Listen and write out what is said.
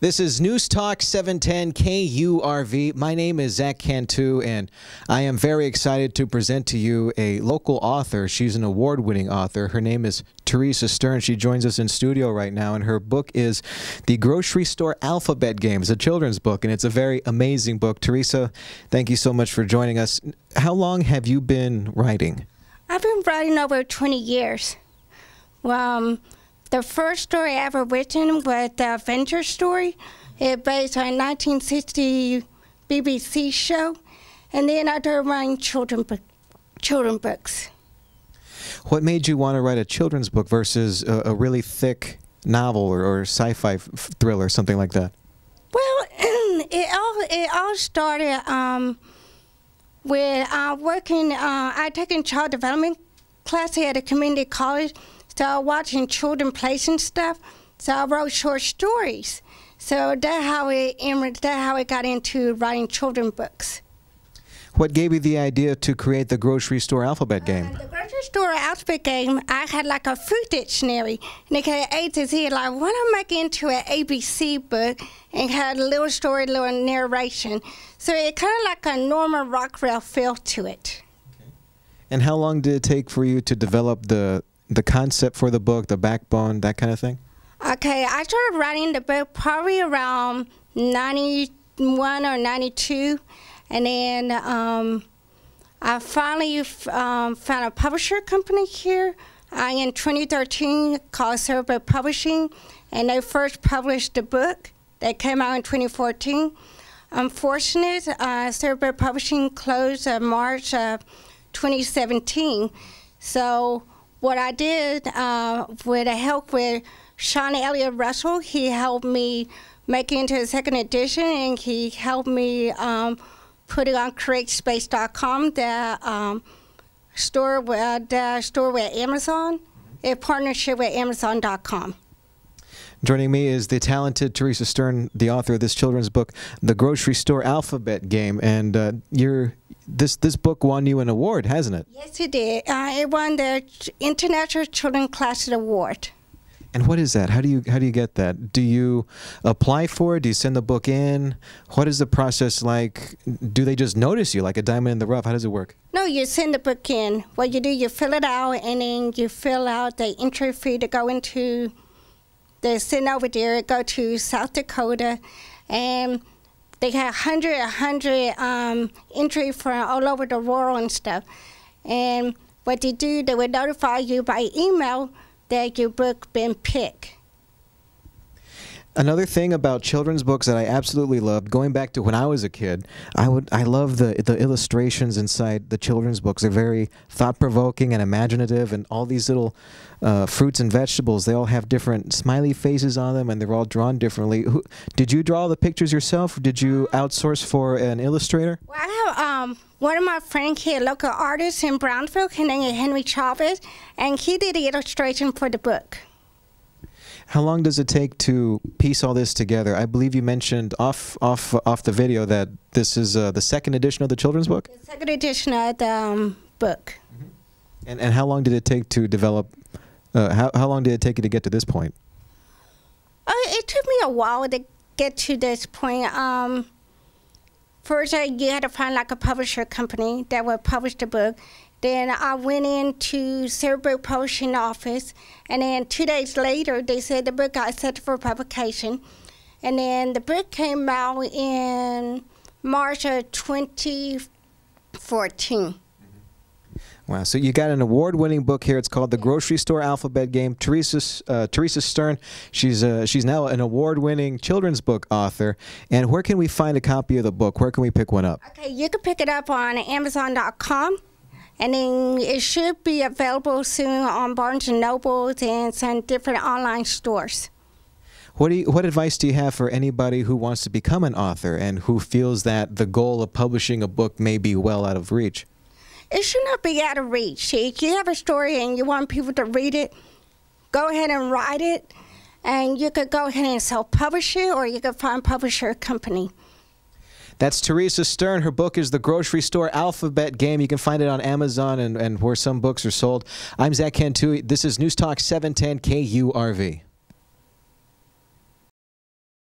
This is News Talk 710 KURV. My name is Zach Cantu, and I am very excited to present to you a local author. She's an award-winning author. Her name is Teresa Stern. She joins us in studio right now, and her book is The Grocery Store Alphabet Game. It's a children's book, and it's a very amazing book. Teresa, thank you so much for joining us. How long have you been writing? I've been writing over 20 years. The first story I ever written was the Avenger story. It's based on a 1960 BBC show. And then I started writing children books. What made you want to write a children's book versus a really thick novel or sci-fi thriller, something like that? Well, it all started with working. I taken child development classes at a community college. So watching children play and stuff, so I wrote short stories. So that's how it got into writing children's books. What gave you the idea to create the Grocery Store Alphabet Game? The Grocery Store Alphabet Game, I had like a food dictionary, and it had A to Z. Like, why don't I make it into an ABC book and had a little story, little narration? So it kind of like a Norman Rockwell feel to it. Okay. And how long did it take for you to develop the concept for the book, the backbone, that kind of thing? Okay, I started writing the book probably around 91 or 92, and then I finally found a publisher company here in 2013 called Cerebral Publishing, and they first published the book that came out in 2014. Unfortunately, Cerebral Publishing closed in March of 2017, so what I did, with the help with Sean Elliott Russell, he helped me make it into a second edition, and he helped me put it on CreateSpace.com, the store with Amazon, in partnership with Amazon.com. Joining me is the talented Teresa Stern, the author of this children's book, The Grocery Store Alphabet Game, and this book won you an award, hasn't it? Yes, it did. It won the International Children's Classic Award. And what is that? How do you get that? Do you apply for it? Do you send the book in? What is the process like? Do they just notice you like a diamond in the rough? How does it work? No, you send the book in. What you do, you fill it out, and then you fill out the entry fee to go into. They send over there, go to South Dakota, and they have 100 entry from all over the world and stuff. And what they do, they would notify you by email that your book been picked. Another thing about children's books that I absolutely loved, going back to when I was a kid, I love the illustrations inside the children's books. They're very thought-provoking and imaginative, and all these little fruits and vegetables, they all have different smiley faces on them, and they're all drawn differently. Did you draw the pictures yourself, or did you outsource for an illustrator? Well, I have one of my friends here, a local artist in Brownsville, his name is Henry Chavez, and he did the illustration for the book. How long does it take to piece all this together? I believe you mentioned off the video that this is the second edition of the children's book? The second edition of the book. Mm-hmm. And how long did it take to develop, how long did it take you to get to this point? It took me a while to get to this point. First, you had to find like a publisher company that would publish the book. Then I went into Cerebral Publishing office, and then 2 days later, they said the book got accepted for publication. And then the book came out in March of 2014. Wow, so you got an award-winning book here. It's called The Grocery Store Alphabet Game. Teresa Stern, she's now an award-winning children's book author. And where can we find a copy of the book? Where can we pick one up? Okay, you can pick it up on Amazon.com. And then it should be available soon on Barnes & Noble and some different online stores. What advice do you have for anybody who wants to become an author and who feels that the goal of publishing a book may be well out of reach? It should not be out of reach. If you have a story and you want people to read it, go ahead and write it. And you could go ahead and self-publish it, or you could find a publisher company. That's Teresa Stern. Her book is The Grocery Store Alphabet Game. You can find it on Amazon and where some books are sold. I'm Zach Cantu. This is News Talk 710 KURV.